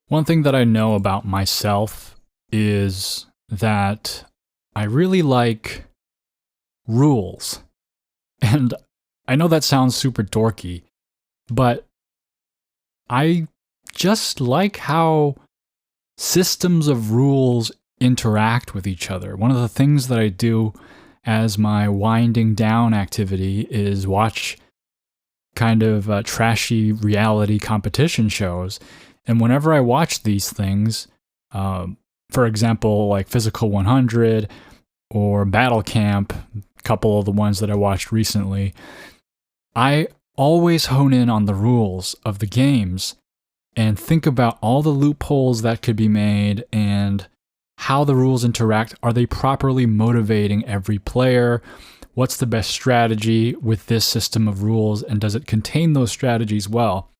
One thing that I know about myself is that I really like rules. And I know that sounds super dorky, but I just like how systems of rules interact with each other. One of the things that I do as my winding down activity is watch kind of trashy reality competition shows. And whenever I watch these things, for example, like Physical 100 or Battle Camp, a couple of the ones that I watched recently, I always hone in on the rules of the games and think about all the loopholes that could be made and how the rules interact. Are they properly motivating every player? What's the best strategy with this system of rules, and does it contain those strategies well?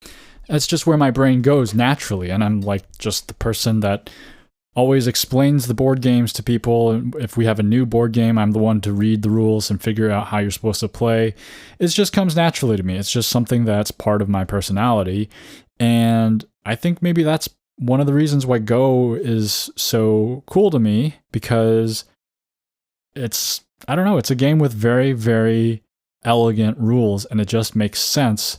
That's just where my brain goes naturally, and I'm like just the person that always explains the board games to people. If we have a new board game, I'm the one to read the rules and figure out how you're supposed to play. It just comes naturally to me. It's just something that's part of my personality, and I think maybe that's one of the reasons why Go is so cool to me, because it's, I don't know, it's a game with very, very elegant rules, and it just makes sense.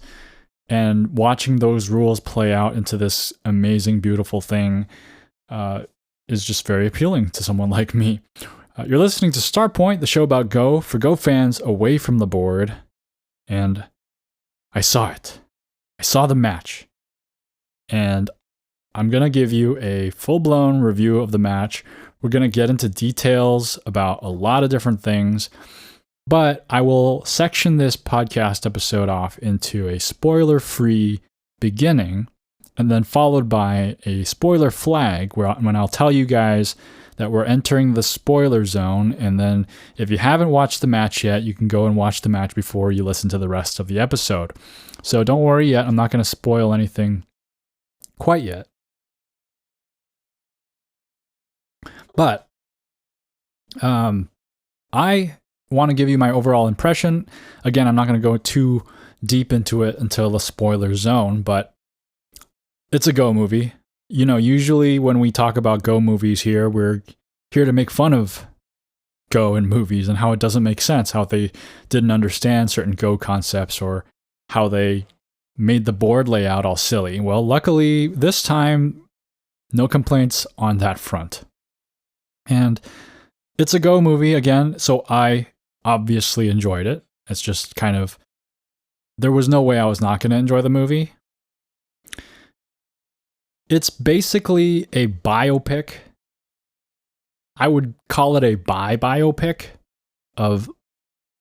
And watching those rules play out into this amazing, beautiful thing is just very appealing to someone like me. You're listening to Starpoint, the show about Go, for Go fans away from the board. And I saw it. I saw the match. And I'm going to give you a full-blown review of the match. We're going to get into details about a lot of different things. But I will section this podcast episode off into a spoiler-free beginning, and then followed by a spoiler flag when I'll tell you guys that we're entering the spoiler zone. And then if you haven't watched the match yet, you can go and watch the match before you listen to the rest of the episode. So don't worry yet. I'm not going to spoil anything quite yet. But I want to give you my overall impression. Again, I'm not going to go too deep into it until the spoiler zone, but it's a Go movie. You know, usually when we talk about Go movies here, we're here to make fun of Go in movies and how it doesn't make sense, how they didn't understand certain Go concepts, or how they made the board layout all silly. Well, luckily, this time, no complaints on that front. And it's a Go movie again, so I obviously enjoyed it. It's just kind of, there was no way I was not going to enjoy the movie. It's basically a biopic. I would call it a biopic of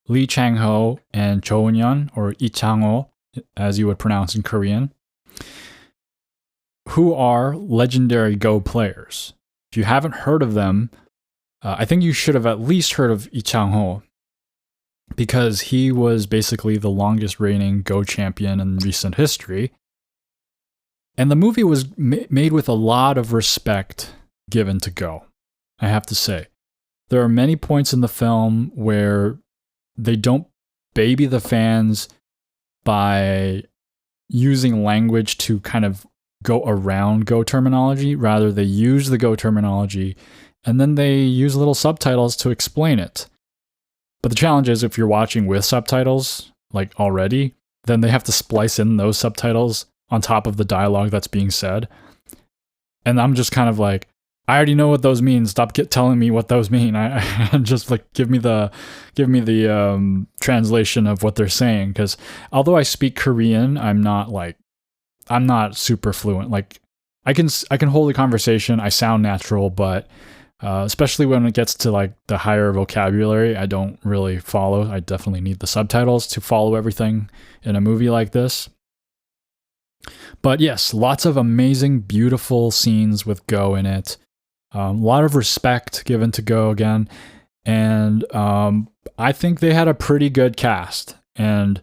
Lee Chang-ho and Hun-hyun, or Lee Chang-ho, as you would pronounce in Korean, who are legendary Go players. If you haven't heard of them, I think you should have at least heard of Lee Chang-ho, because he was basically the longest reigning Go champion in recent history. And the movie was made with a lot of respect given to Go, I have to say. There are many points in the film where they don't baby the fans by using language to kind of go around Go terminology. Rather, they use the Go terminology and then they use little subtitles to explain it. But the challenge is, if you're watching with subtitles, like already, then they have to splice in those subtitles on top of the dialogue that's being said. And I'm just kind of like, I already know what those mean. Stop telling me what those mean. I just like give me the translation of what they're saying. Because although I speak Korean, I'm not super fluent. Like I can hold a conversation. I sound natural, but especially when it gets to like the higher vocabulary, I don't really follow. I definitely need the subtitles to follow everything in a movie like this. But yes, lots of amazing, beautiful scenes with Go in it. A lot of respect given to Go again. And I think they had a pretty good cast. And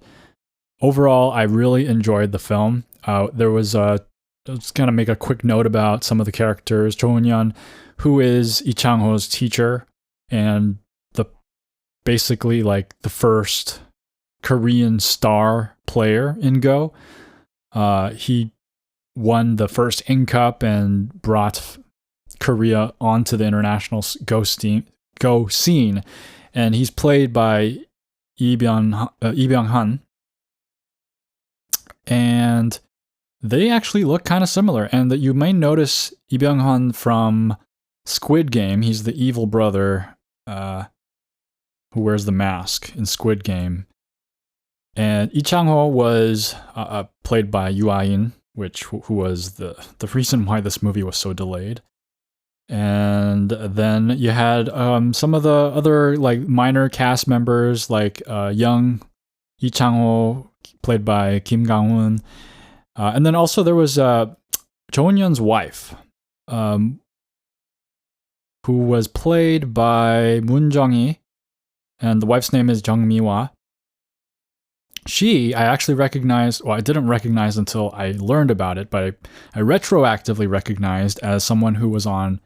overall, I really enjoyed the film. I was going to make a quick note about some of the characters. Hun-hyun, who is Lee Chang-ho's teacher, and basically like the first Korean star player in Go. He won the first In Cup and brought Korea onto the international go scene. And he's played by Lee Byung-hun. And they actually look kind of similar. And that you may notice Lee Byung-hun from Squid Game. He's the evil brother who wears the mask in Squid Game. And Lee Chang-ho was played by Yoo Ah-in, who was the reason why this movie was so delayed. And then you had some of the other like minor cast members, like young Lee Chang-ho, played by Kim Gang-hun. And then also there was Jo Eun-yeon's wife, who was played by Moon Jung-hee, and the wife's name is Jung Mi-hwa. I actually recognized, I didn't recognize until I learned about it, but I retroactively recognized as someone who was on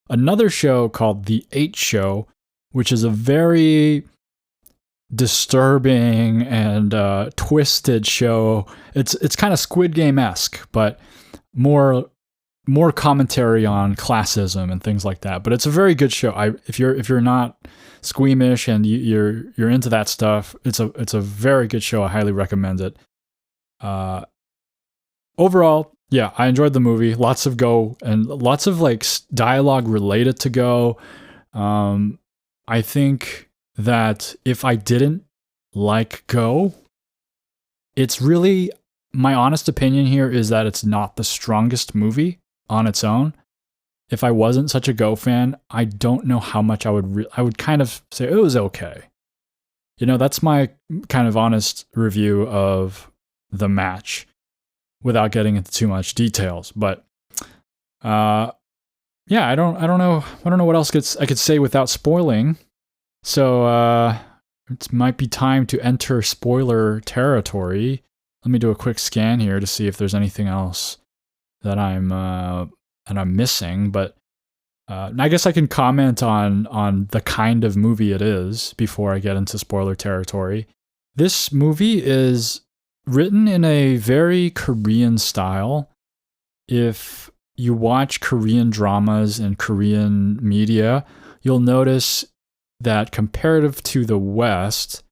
another show called The 8 Show, which is a very disturbing and twisted show. It's kind of Squid Game-esque, but more commentary on classism and things like that. But it's a very good show. If you're not squeamish and you're into that stuff, it's a very good show. I highly recommend it. Overall, yeah, I enjoyed the movie. Lots of Go and lots of like dialogue related to Go. I think that if I didn't like Go, it's really, my honest opinion here is that it's not the strongest movie on its own. If I wasn't such a Go fan, I don't know how much I would kind of say it was okay. That's my kind of honest review of the match without getting into too much details. But yeah, I don't know what else I could say without spoiling. So it might be time to enter spoiler territory. Let me do a quick scan here to see if there's anything else that I'm missing, but I guess I can comment on the kind of movie it is before I get into spoiler territory. This movie is written in a very Korean style. If you watch Korean dramas and Korean media, you'll notice that comparative to the West,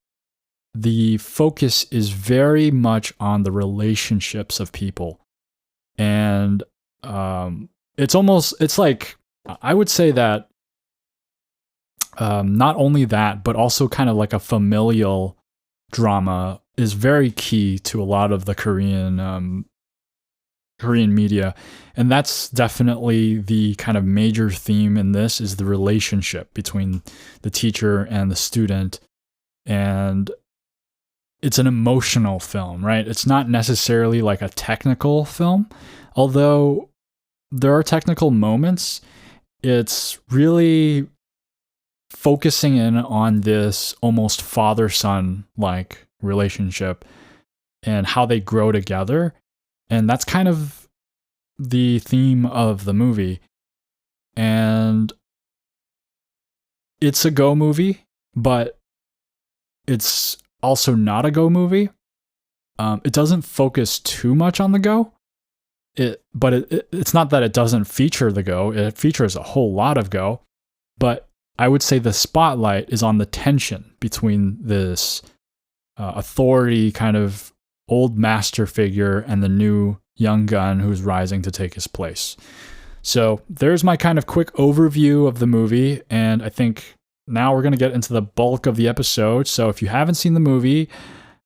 the focus is very much on the relationships of people. And it's like, I would say that not only that, but also kind of like a familial drama is very key to a lot of the Korean media. And that's definitely the kind of major theme in this, is the relationship between the teacher and the student. And it's an emotional film, right? It's not necessarily like a technical film, although there are technical moments. It's really focusing in on this almost father-son like relationship and how they grow together. And that's kind of the theme of the movie. And it's a Go movie, but it's also not a Go movie. It doesn't focus too much on the Go. But it's not that it doesn't feature the Go. It features a whole lot of Go. But I would say the spotlight is on the tension between this authority kind of old master figure and the new young gun who's rising to take his place. So there's my kind of quick overview of the movie. And I think now we're going to get into the bulk of the episode. So if you haven't seen the movie,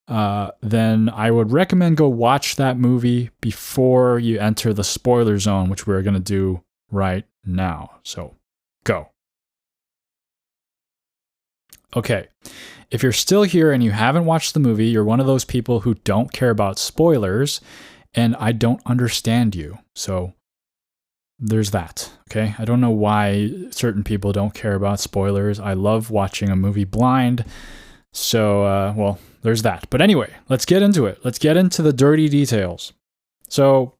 then I would recommend go watch that movie before you enter the spoiler zone, which we're going to do right now. So go. Okay. If you're still here and you haven't watched the movie, you're one of those people who don't care about spoilers, and I don't understand you. So there's that. Okay. I don't know why certain people don't care about spoilers. I love watching a movie blind. So, well, there's that. But anyway, let's get into it. Let's get into the dirty details. So,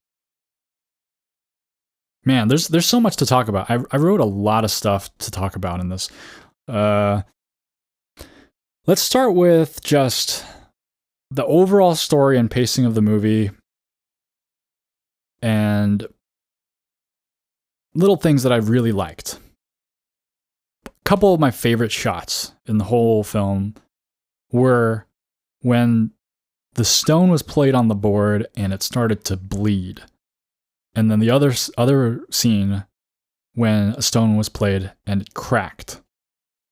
man, there's so much to talk about. I wrote a lot of stuff to talk about in this. Let's start with just the overall story and pacing of the movie. and little things that I really liked. A couple of my favorite shots in the whole film were when the stone was played on the board and it started to bleed. And then the other scene when a stone was played and it cracked.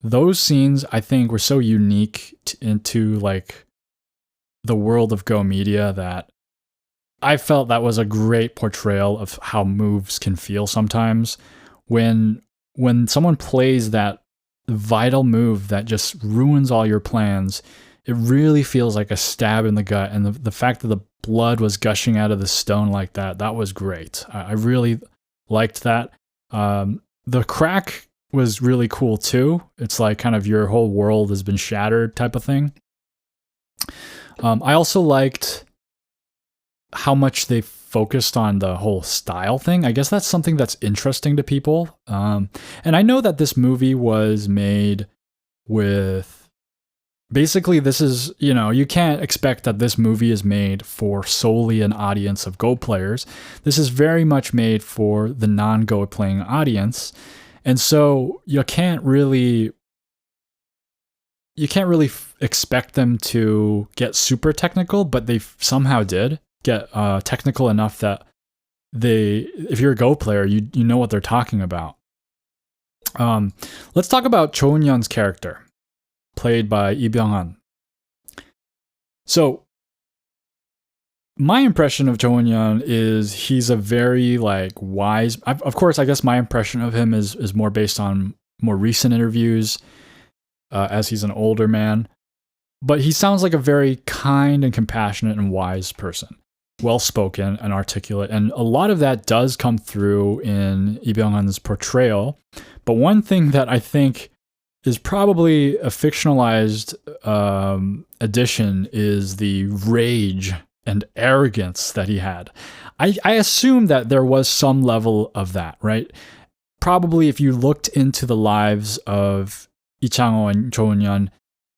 Those scenes, I think, were so unique into like the world of Go Media that I felt that was a great portrayal of how moves can feel sometimes. When someone plays that vital move that just ruins all your plans, it really feels like a stab in the gut. And the fact that the blood was gushing out of the stone like that was great. I really liked that. The crack was really cool too. It's like kind of your whole world has been shattered type of thing. I also liked how much they focused on the whole style thing. I guess that's something that's interesting to people. And I know that this movie was made with... Basically, this is, you can't expect that this movie is made for solely an audience of Go players. This is very much made for the non-Go playing audience. And so you can't really expect them to get super technical, but they somehow did get technical enough that if you're a Go player, you know what they're talking about. Let's talk about Cho Eun-yeon's character, played by Lee Byung-hun. So, my impression of Cho Eun-yeon is he's a very wise. Of course, I guess my impression of him is more based on more recent interviews, as he's an older man. But he sounds like a very kind and compassionate and wise person, well-spoken and articulate, and a lot of that does come through in Lee Byung-hun's portrayal. But one thing that I think is probably a fictionalized addition is the rage and arrogance that he had. I assume that there was some level of that, right? Probably if you looked into the lives of Lee Chang-ho and Cho Eun-yeon,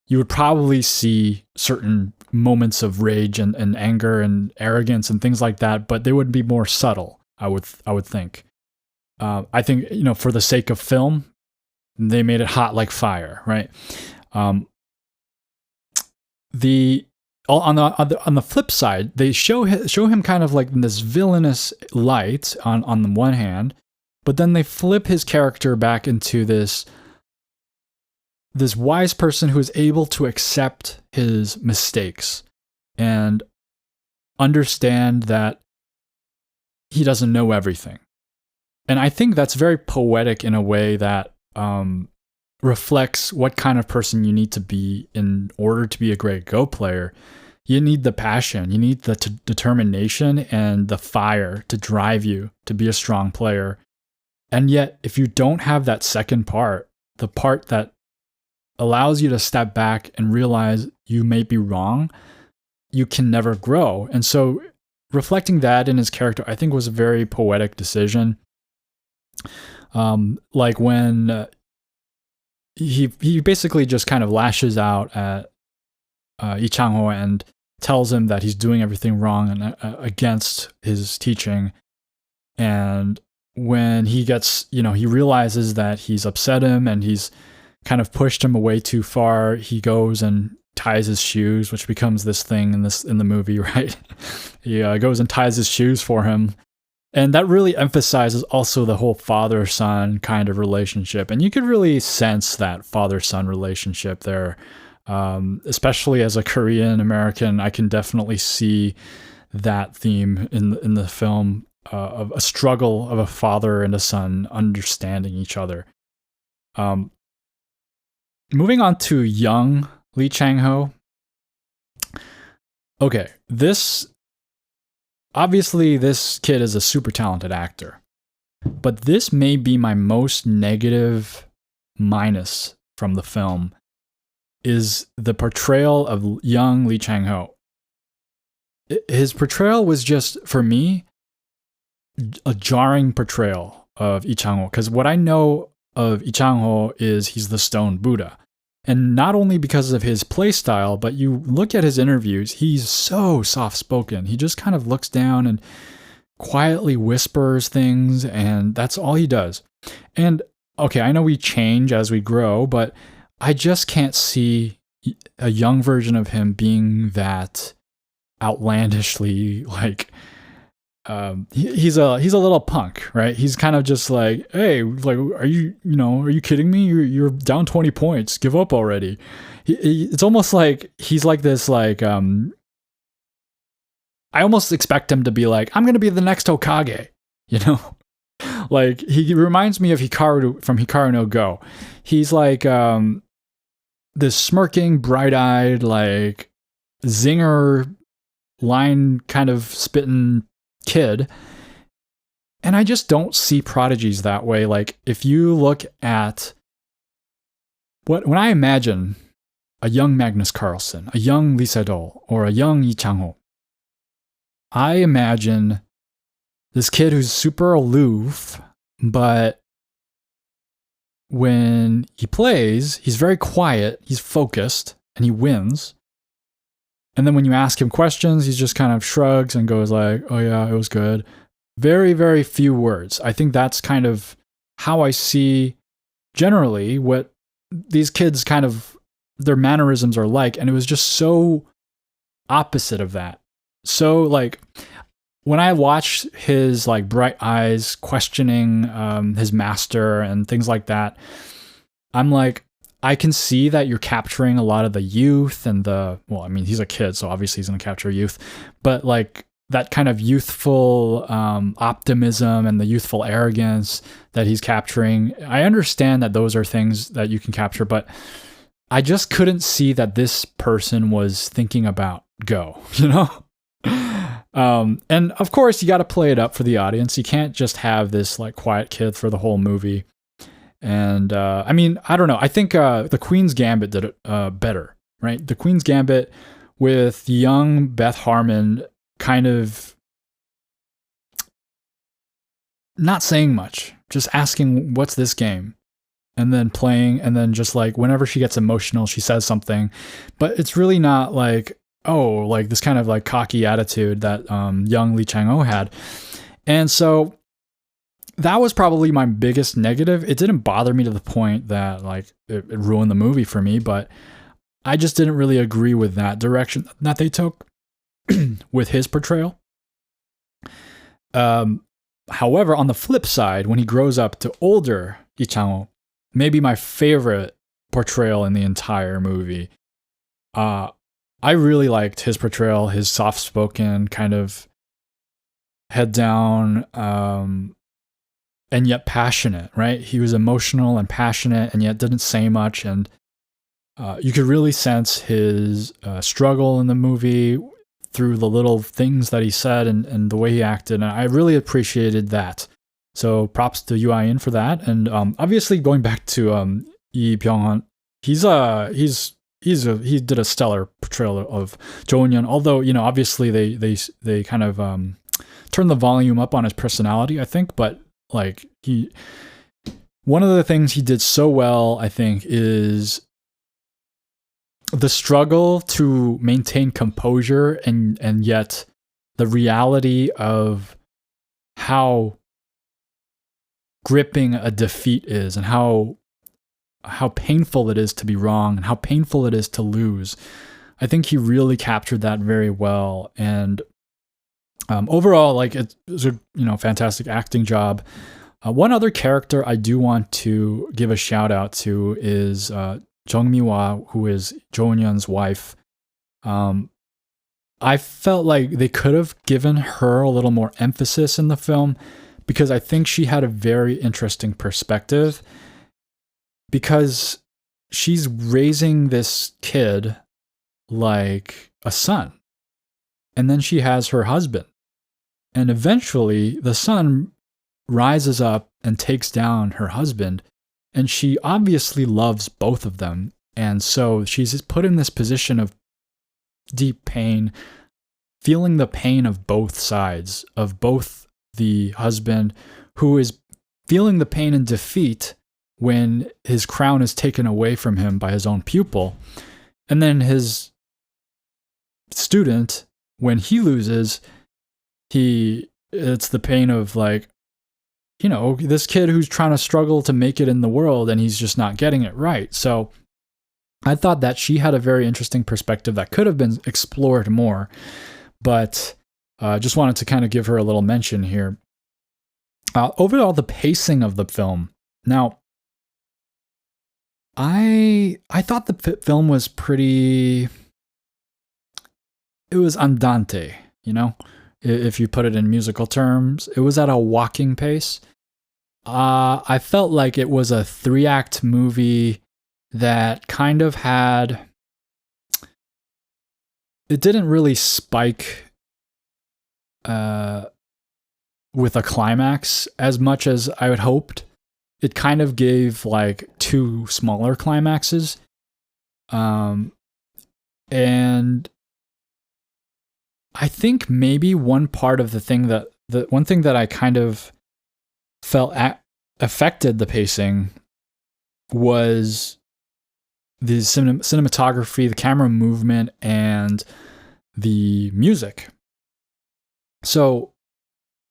you would probably see certain moments of rage and anger and arrogance and things like that, but they would be more subtle, I would think. I think, for the sake of film, they made it hot like fire, right? On the flip side, they show him kind of like in this villainous light on the one hand, but then they flip his character back into this wise person who is able to accept his mistakes and understand that he doesn't know everything. And I think that's very poetic in a way that reflects what kind of person you need to be in order to be a great Go player. You need the passion, you need the determination and the fire to drive you to be a strong player. And yet, if you don't have that second part, the part that allows you to step back and realize you may be wrong, you can never grow. And so reflecting that in his character, I think was a very poetic decision. Like when he basically just kind of lashes out at Lee Chang-ho and tells him that he's doing everything wrong and against his teaching. And when he gets, he realizes that he's upset him and he's kind of pushed him away too far, he goes and ties his shoes, which becomes this thing in the movie, right? He goes and ties his shoes for him. And that really emphasizes also the whole father-son kind of relationship. And you could really sense that father-son relationship there. Especially as a Korean American, I can definitely see that theme in the film of a struggle of a father and a son understanding each other. Moving on to young Lee Chang-ho. Okay, obviously, this kid is a super talented actor, but this may be my most negative minus from the film, is the portrayal of young Lee Chang-ho. His portrayal was just, for me, a jarring portrayal of Lee Chang-ho, because what I know of Lee Chang-ho is he's the Stone Buddha. And not only because of his play style, but you look at his interviews, he's so soft-spoken. He just kind of looks down and quietly whispers things, and that's all he does. And okay, I know we change as we grow, but I just can't see a young version of him being that outlandishly like he's a little punk, right? He's kind of just like, hey, like, are you kidding me? You're down 20 points. Give up already. It's almost like he's like this, like, I almost expect him to be like, I'm gonna be the next Hokage, you know? Like, he reminds me of Hikaru from Hikaru no Go. He's like this smirking, bright-eyed, like zinger line kind of spitting kid. And I just don't see prodigies that way. Like, if you look at when I imagine a young Magnus Carlsen, a young Lee Sedol, or a young Lee Chang-ho, I imagine this kid who's super aloof, but when he plays, he's very quiet, he's focused, and he wins. And then when you ask him questions, he just kind of shrugs and goes like, oh yeah, it was good. Very, very few words. I think that's kind of how I see generally what these kids kind of, their mannerisms are like. And it was just so opposite of that. So like, when I watch his like bright eyes questioning his master and things like that, I'm like, I can see that you're capturing a lot of the youth and he's a kid, so obviously he's going to capture youth, but like that kind of youthful optimism and the youthful arrogance that he's capturing. I understand that those are things that you can capture, but I just couldn't see that this person was thinking about Go, you know? And of course you got to play it up for the audience. You can't just have this like quiet kid for the whole movie. And I don't know. I think the Queen's Gambit did it better, right? The Queen's Gambit with young Beth Harmon kind of not saying much, just asking, what's this game? And then playing, and then just like whenever she gets emotional, she says something. But it's really not like, oh, like this kind of like cocky attitude that young Lee Chang-ho had. And so that was probably my biggest negative. It didn't bother me to the point that like it ruined the movie for me, but I just didn't really agree with that direction that they took with his portrayal. However, on the flip side, when he grows up to older Lee Chang-ho, maybe my favorite portrayal in the entire movie, I really liked his portrayal, his soft-spoken kind of head down, and yet passionate, right? He was emotional and passionate and yet didn't say much. And you could really sense his struggle in the movie through the little things that he said and the way he acted. And I really appreciated that. So props to Yu In for that. And obviously going back to Lee Byung-hun, he did a stellar portrayal of Jo-hyun. Although, obviously they kind of turned the volume up on his personality, I think, but like one of the things he did so well, I think, is the struggle to maintain composure and yet the reality of how gripping a defeat is and how painful it is to be wrong and how painful it is to lose. I think he really captured that very well. And overall, like it was a fantastic acting job. One other character I do want to give a shout out to is Jung Mi-hwa, who is Jo-hyun's wife. I felt like they could have given her a little more emphasis in the film because I think she had a very interesting perspective because she's raising this kid like a son. And then she has her husband. And eventually the son rises up and takes down her husband. And she obviously loves both of them. And so she's put in this position of deep pain, feeling the pain of both sides, of both the husband who is feeling the pain and defeat when his crown is taken away from him by his own pupil. And then his student, when he loses, he it's the pain of like, you know, this kid who's trying to struggle to make it in the world and he's just not getting it right. So I thought that she had a very interesting perspective that could have been explored more, but just wanted to kind of give her a little mention here. Overall, the pacing of the film. Now, I thought the film was pretty. It was andante, you know, if you put it in musical terms. It was at a walking pace. I felt like it was a 3-act movie that kind of had. It didn't really spike with a climax as much as I had hoped. It kind of gave like 2 smaller climaxes. And I think maybe one part of the one thing that I kind of felt affected the pacing was the cinematography, the camera movement, and the music. So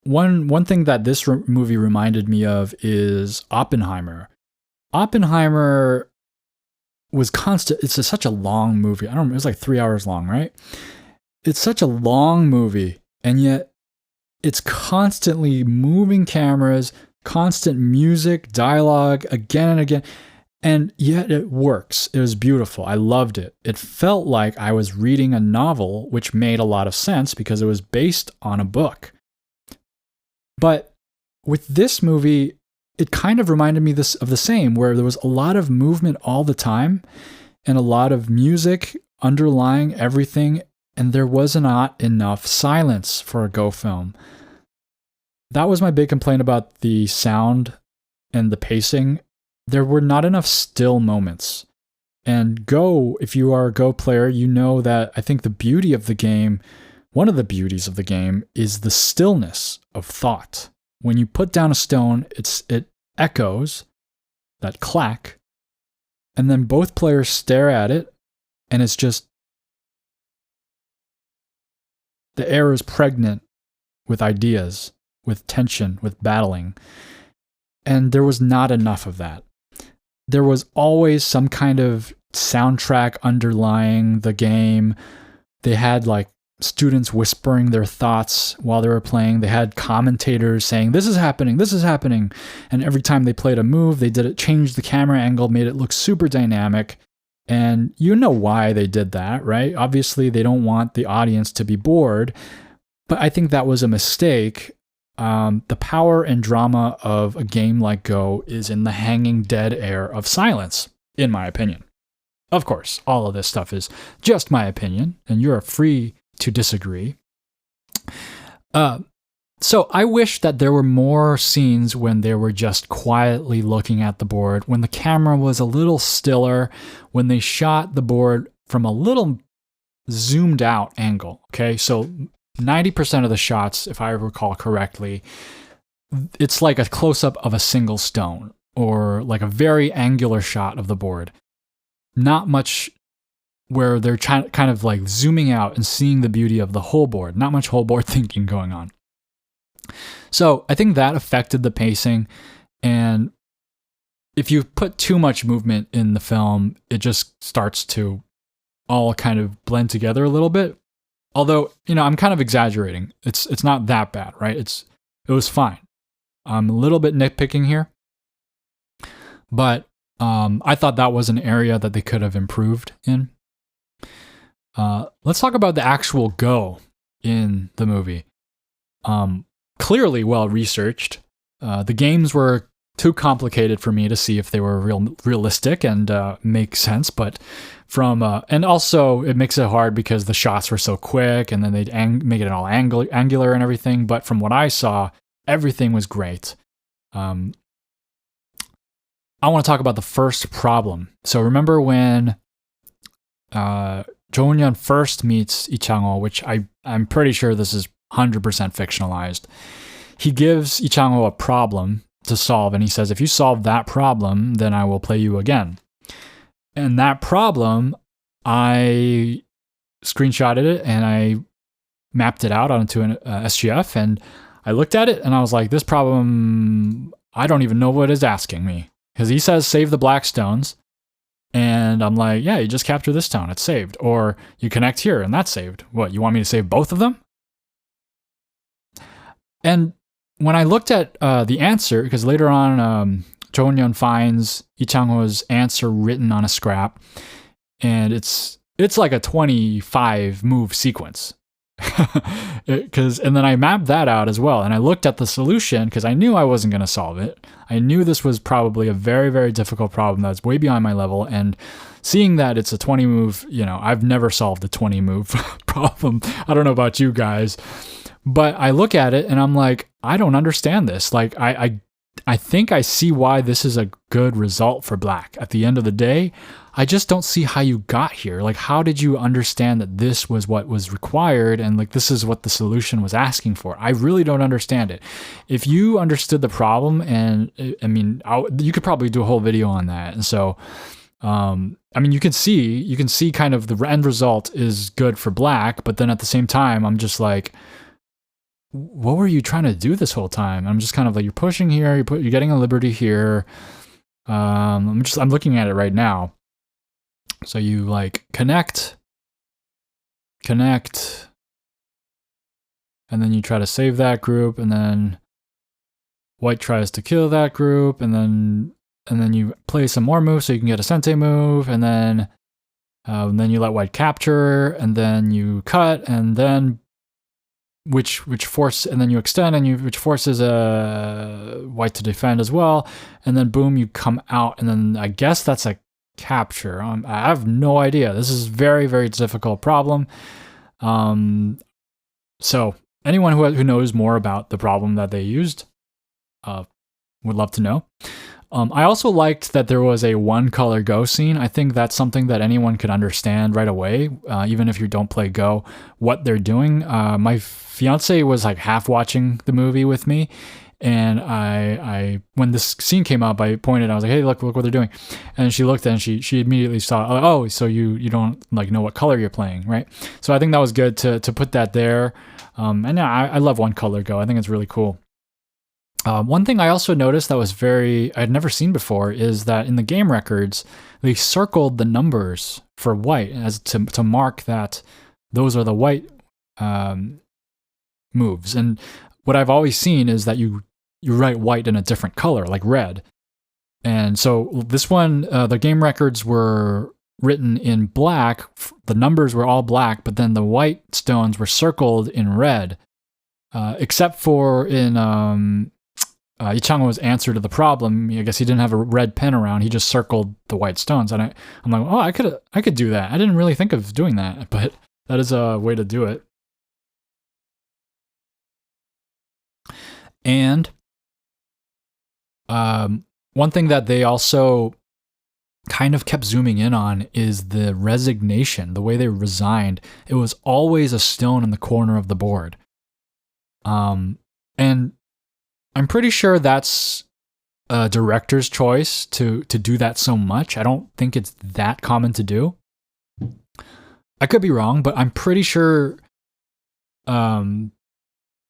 one thing that this movie reminded me of is Oppenheimer. Oppenheimer was constant. It's such a long movie. I don't remember. It was like 3 hours long, right? It's such a long movie, and yet it's constantly moving cameras, constant music, dialogue, again and again. And yet it works. It was beautiful. I loved it. It felt like I was reading a novel, which made a lot of sense because it was based on a book. But with this movie, it kind of reminded me of the same, where there was a lot of movement all the time and a lot of music underlying everything, and there was not enough silence for a Go film. That was my big complaint about the sound and the pacing. There were not enough still moments. And Go, if you are a Go player, you know that I think the beauty of the game, one of the beauties of the game, is the stillness of thought. When you put down a stone, it echoes, that clack, and then both players stare at it, and it's just, the air is pregnant with ideas, with tension, with battling. And there was not enough of that. There was always some kind of soundtrack underlying the game. They had like students whispering their thoughts while they were playing. They had commentators saying, this is happening, this is happening. And every time they played a move, they did it, changed the camera angle, made it look super dynamic. And you know why they did that, right? Obviously, they don't want the audience to be bored. But I think that was a mistake. The power and drama of a game like Go is in the hanging dead air of silence, in my opinion. Of course, all of this stuff is just my opinion, and you're free to disagree. So I wish that there were more scenes when they were just quietly looking at the board, when the camera was a little stiller, when they shot the board from a little zoomed out angle. Okay, so 90% of the shots, if I recall correctly, it's like a close-up of a single stone or like a very angular shot of the board. Not much where they're kind of like zooming out and seeing the beauty of the whole board. Not much whole board thinking going on. So I think that affected the pacing. And if you put too much movement in the film, it just starts to all kind of blend together a little bit. Although, you know, I'm kind of exaggerating. It's not that bad, right? It was fine. I'm a little bit nitpicking here. But I thought that was an area that they could have improved in. Let's talk about the actual Go in the movie. Clearly well researched. The games were too complicated for me to see if they were realistic and make sense, but and also it makes it hard because the shots were so quick, and then they'd make it all angular and everything. But from what I saw, everything was great. I want to talk about the first problem. So remember when Hun-hyun first meets Lee Chang-ho, which I'm pretty sure this is 100% fictionalized. He gives Lee Chang-ho a problem to solve, and he says, if you solve that problem, then I will play you again. And that problem, I screenshotted it and I mapped it out onto an SGF, and I looked at it and I was like, this problem, I don't even know what it's asking me. Because he says save the black stones. And I'm like, yeah, you just capture this stone, it's saved. Or you connect here and that's saved. What, you want me to save both of them? And when I looked at the answer, because later on, Hun-hyun finds Lee Chang-ho's answer written on a scrap, and it's like a 25 move sequence. And then I mapped that out as well, and I looked at the solution because I knew I wasn't going to solve it. I knew this was probably a very, very difficult problem that's way beyond my level, and seeing that it's a 20 move, I've never solved a 20 move problem. I don't know about you guys, but I look at it and I'm like, I don't understand this. Like, I think I see why this is a good result for black. At the end of the day, I just don't see how you got here. Like, how did you understand that this was what was required and like this is what the solution was asking for? I really don't understand it. If you understood the problem, and you could probably do a whole video on that. And so, you can see kind of the end result is good for black, but then at the same time, I'm just like, what were you trying to do this whole time? I'm just kind of like, you're pushing here, you're getting a liberty here. I'm looking at it right now. So you like connect, and then you try to save that group, and then white tries to kill that group, and then you play some more moves so you can get a sente move, and then you let white capture, and then you cut, and then which force, and then you extend, and which forces white to defend as well, and then boom, you come out, and then I guess that's a capture. I have no idea. This is very, very difficult problem. So anyone who knows more about the problem that they used would love to know. I also liked that there was a one color Go scene. I think that's something that anyone could understand right away, even if you don't play Go, what they're doing. My fiance was like half watching the movie with me, and I when this scene came up, I pointed. I was like, "Hey, look what they're doing," and she looked and she immediately saw, "Oh, so you don't like know what color you're playing, right?" So I think that was good to put that there. And yeah, I love one color Go. I think it's really cool. One thing I also noticed that was I'd never seen before is that in the game records, they circled the numbers for white as to mark that those are the white moves. And what I've always seen is that you write white in a different color, like red. And so this one, the game records were written in black. The numbers were all black, but then the white stones were circled in red, except for in Lee Chang-ho's answer to the problem. I guess he didn't have a red pen around. He just circled the white stones. And I'm like, oh, I could do that. I didn't really think of doing that, but that is a way to do it. And one thing that they also kind of kept zooming in on is the resignation, the way they resigned. It was always a stone in the corner of the board. And I'm pretty sure that's a director's choice to do that so much. I don't think it's that common to do. I could be wrong, but I'm pretty sure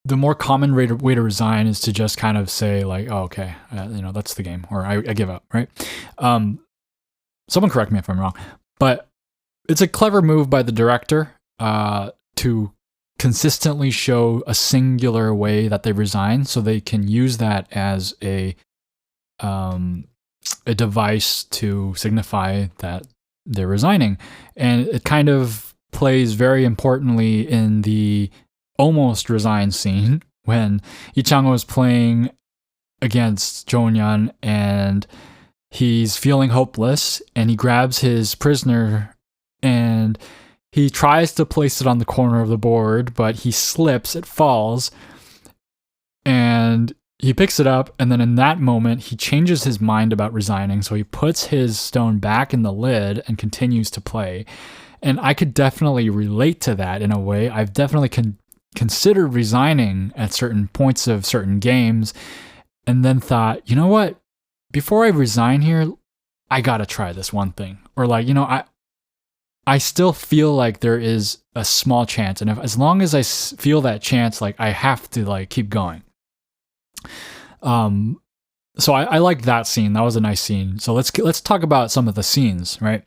the more common way to resign is to just kind of say like, oh, okay, that's the game, or I give up, right? Someone correct me if I'm wrong, but it's a clever move by the director to consistently show a singular way that they resign, so they can use that as a device to signify that they're resigning. And it kind of plays very importantly in the almost resign scene when Lee Chang-ho is playing against Hun-hyun and he's feeling hopeless, and he grabs his prisoner and he tries to place it on the corner of the board, but he slips, it falls, and he picks it up, and then in that moment, he changes his mind about resigning, so he puts his stone back in the lid and continues to play. And I could definitely relate to that in a way. I've definitely considered resigning at certain points of certain games, and then thought, you know what? Before I resign here, I gotta try this one thing. Or like, I still feel like there is a small chance, and as long as I feel that chance, like I have to like keep going. So I liked that scene. That was a nice scene. So let's talk about some of the scenes, right?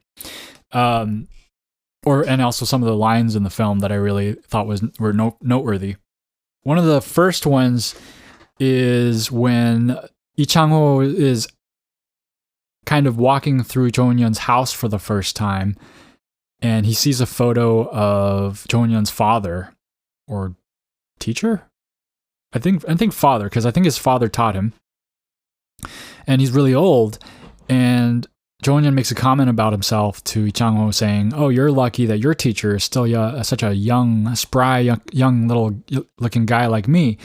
And also some of the lines in the film that I really thought were noteworthy. One of the first ones is when Lee Chang-ho is kind of walking through Jo Eun-young's house for the first time, and he sees a photo of Jo Eun-young's father or teacher. I think father, because I think his father taught him, and he's really old. And Jo Eun-young makes a comment about himself to Lee Chang-ho, saying, "Oh, you're lucky that your teacher is still such a young, spry, young little looking guy like me."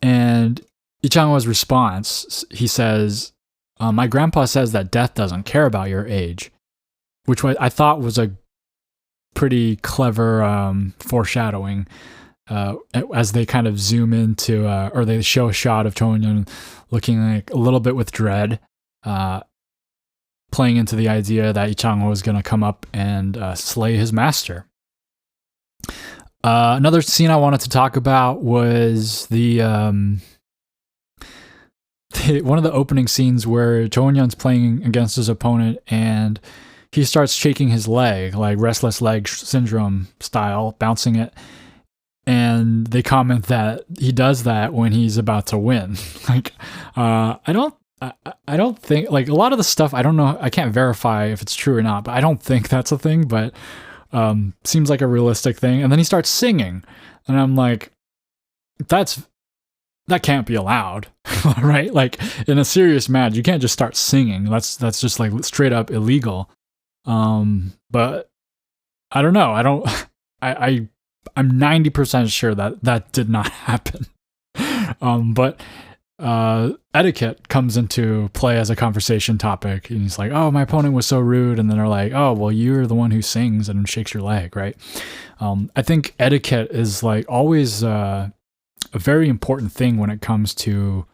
And Lee Chang-ho's response, he says, "My grandpa says that death doesn't care about your age," which I thought was a pretty clever foreshadowing as they kind of zoom into, or they show a shot of Jo Eun-young looking like a little bit with dread, playing into the idea that Lee Chang-ho is going to come up and slay his master. Another scene I wanted to talk about was the one of the opening scenes where Jo Eun-young's playing against his opponent, and he starts shaking his leg, like restless leg syndrome style, bouncing it. And they comment that he does that when he's about to win. Like, I don't think, like, a lot of the stuff, I don't know, I can't verify if it's true or not, but I don't think that's a thing, but seems like a realistic thing. And then he starts singing, and I'm like, that can't be allowed, right? Like, in a serious match, you can't just start singing. That's just like straight up illegal. But I don't know. I'm 90% sure that did not happen. But etiquette comes into play as a conversation topic, and he's like, "Oh, my opponent was so rude," and then they're like, "Oh, well, you're the one who sings and shakes your leg," right? I think etiquette is like always a very important thing when it comes to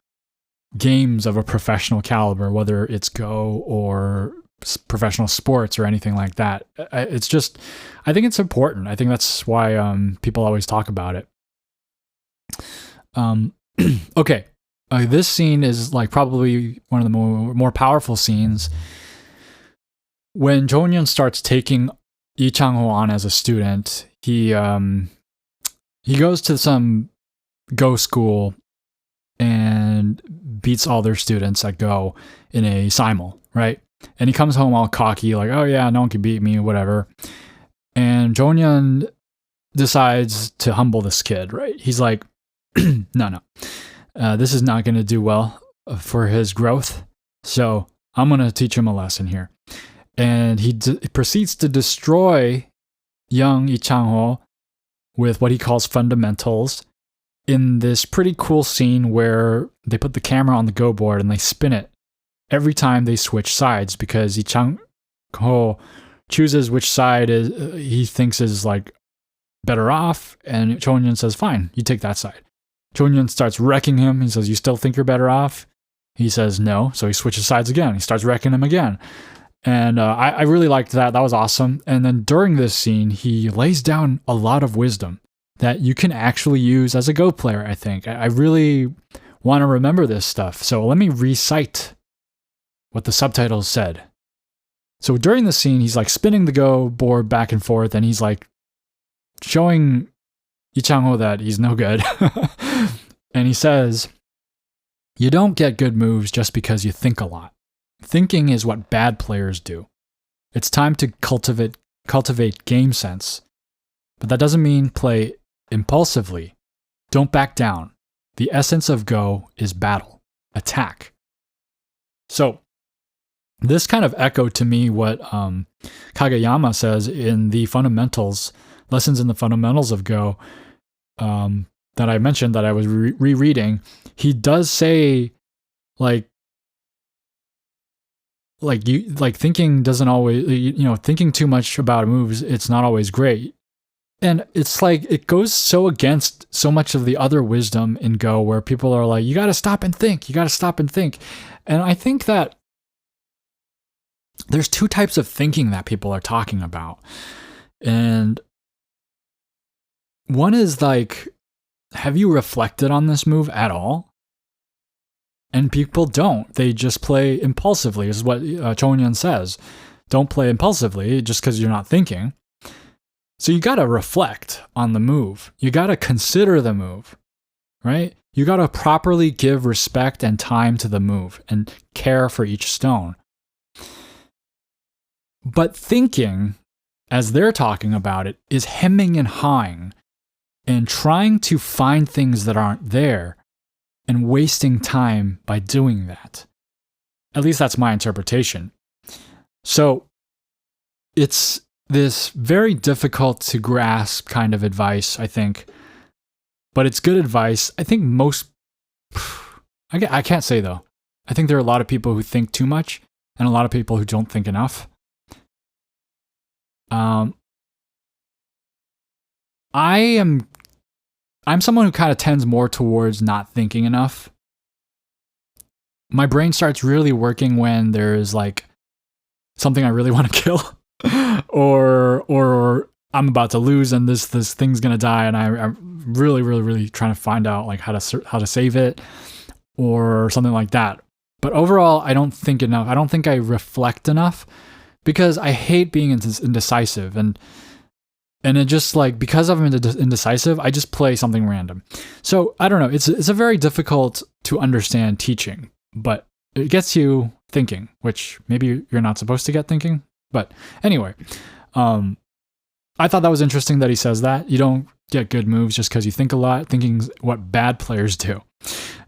games of a professional caliber, whether it's Go or professional sports or anything like that. It's just, I think it's important. I think that's why people always talk about it. Okay, this scene is like probably one of the more powerful scenes. When Jo Eun-young starts taking Lee Chang-ho on as a student, he goes to some Go school and beats all their students at Go in a simul, right? And he comes home all cocky, like, "Oh yeah, no one can beat me," whatever. And Jo Eun-young decides to humble this kid, right? He's like, no, this is not going to do well for his growth, so I'm going to teach him a lesson here. And he proceeds to destroy young Lee Chang-ho with what he calls fundamentals in this pretty cool scene where they put the camera on the Go board and they spin it every time they switch sides, because Lee Chang-ho chooses which side he thinks is like better off, and Jo Eun-young says, "Fine, you take that side." Jo Eun-young starts wrecking him. He says, "You still think you're better off?" He says, "No." So he switches sides again. He starts wrecking him again. And I really liked that. That was awesome. And then during this scene, he lays down a lot of wisdom that you can actually use as a Go player, I think. I really want to remember this stuff. So let me recite what the subtitles said. So during the scene, he's like spinning the Go board back and forth, and he's like showing Lee Chang-ho that he's no good. And he says, "You don't get good moves just because you think a lot. Thinking is what bad players do. It's time to cultivate game sense. But that doesn't mean play impulsively. Don't back down. The essence of Go is battle, attack." So this kind of echoed to me what Kageyama says in the fundamentals, lessons in the fundamentals of Go, that I mentioned that I was rereading. He does say, thinking doesn't always, thinking too much about moves, it's not always great. And it's like, it goes so against so much of the other wisdom in Go, where people are like, you got to stop and think. And I think that there's two types of thinking that people are talking about. And one is like, have you reflected on this move at all? And people don't. They just play impulsively, is what Hun-hyun says. Don't play impulsively just because you're not thinking. So you got to reflect on the move. You got to consider the move, right? You got to properly give respect and time to the move and care for each stone. But thinking, as they're talking about it, is hemming and hawing and trying to find things that aren't there and wasting time by doing that. At least that's my interpretation. So it's this very difficult to grasp kind of advice, I think. But it's good advice. I think I can't say though. I think there are a lot of people who think too much and a lot of people who don't think enough. I'm someone who kind of tends more towards not thinking enough. My brain starts really working when there's like something I really want to kill, or I'm about to lose and this thing's gonna die, and I'm really trying to find out like how to save it, or something like that. But overall, I don't think enough. I don't think I reflect enough because I hate being indecisive, and it just like, because I'm indecisive, I just play something random. So I don't know. It's a very difficult to understand teaching, but it gets you thinking, which maybe you're not supposed to get thinking. But anyway, I thought that was interesting that he says that. You don't get good moves just because you think a lot. Thinking's what bad players do.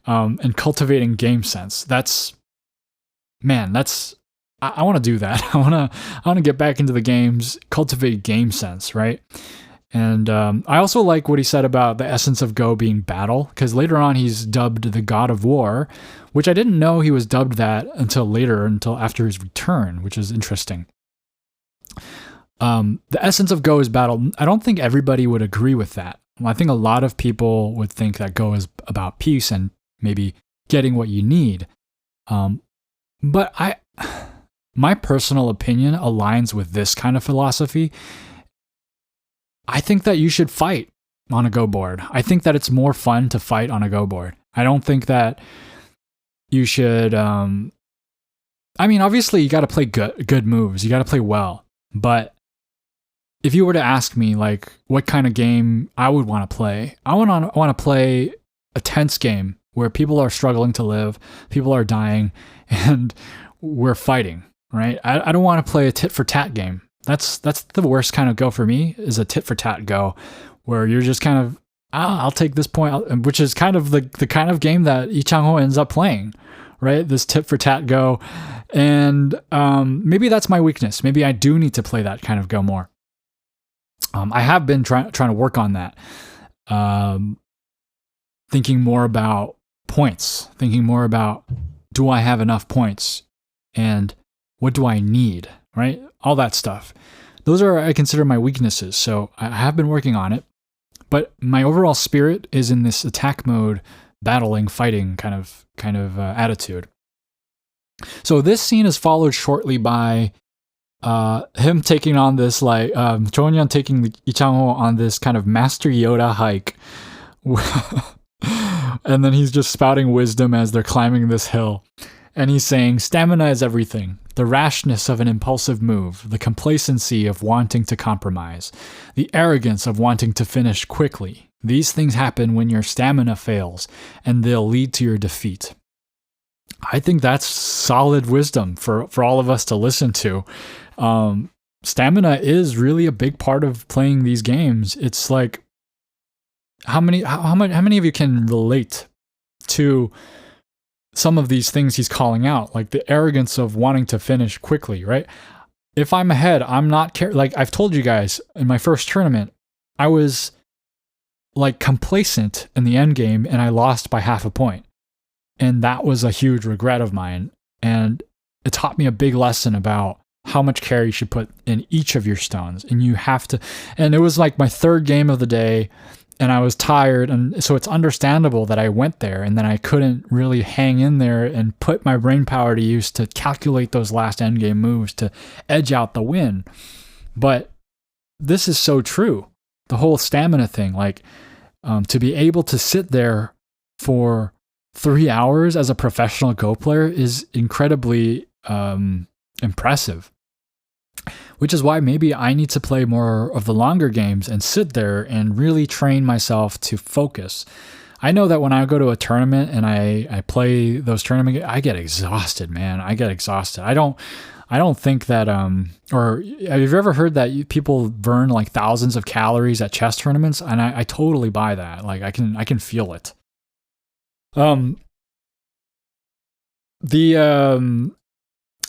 And cultivating game sense. I want to do that. I want to get back into the games, cultivate game sense, right? And I also like what he said about the essence of Go being battle, because later on he's dubbed the God of War, which I didn't know he was dubbed that until after his return, which is interesting. The essence of Go is battle. I don't think everybody would agree with that. I think a lot of people would think that Go is about peace and maybe getting what you need. But my personal opinion aligns with this kind of philosophy. I think that you should fight on a Go board. I think that it's more fun to fight on a Go board. I don't think that you should... obviously you got to play good moves. You got to play well. But if you were to ask me, like, what kind of game I would want to play, I want to play a tense game where people are struggling to live, people are dying, and we're fighting. Right? I don't want to play a tit-for-tat game. That's the worst kind of Go for me, is a tit-for-tat Go, where you're just kind of, I'll take this point, which is kind of the kind of game that Lee Chang-ho ends up playing, right? This tit-for-tat Go. And maybe that's my weakness. Maybe I do need to play that kind of Go more. I have been trying to work on that. Thinking more about points, thinking more about, do I have enough points? And what do I need, right? All that stuff. Those are, I consider, my weaknesses. So I have been working on it, but my overall spirit is in this attack mode, battling, fighting kind of attitude. So this scene is followed shortly by him taking on this, like, Hun-hyun taking Lee Chang-ho on this kind of Master Yoda hike. And then he's just spouting wisdom as they're climbing this hill. And he's saying, stamina is everything. The rashness of an impulsive move, the complacency of wanting to compromise, the arrogance of wanting to finish quickly. These things happen when your stamina fails, and they'll lead to your defeat. I think that's solid wisdom for all of us to listen to. Stamina is really a big part of playing these games. It's like, how many of you can relate to some of these things he's calling out, like the arrogance of wanting to finish quickly, right? If I'm ahead, I'm not like I've told you guys in my first tournament, I was like complacent in the end game and I lost by half a point. And that was a huge regret of mine. And it taught me a big lesson about how much care you should put in each of your stones. And you have to, and it was like my third game of the day. and I was tired, and so it's understandable that I went there and then I couldn't really hang in there and put my brain power to use to calculate those last endgame moves to edge out the win. But this is so true. The whole stamina thing, like to be able to sit there for 3 hours as a professional Go player is incredibly impressive. Which is why maybe I need to play more of the longer games and sit there and really train myself to focus. I know that when I go to a tournament and I play those tournament games, I get exhausted, man. I get exhausted. I don't think that or have you ever heard that people burn like thousands of calories at chess tournaments? And I totally buy that. Like I can feel it. The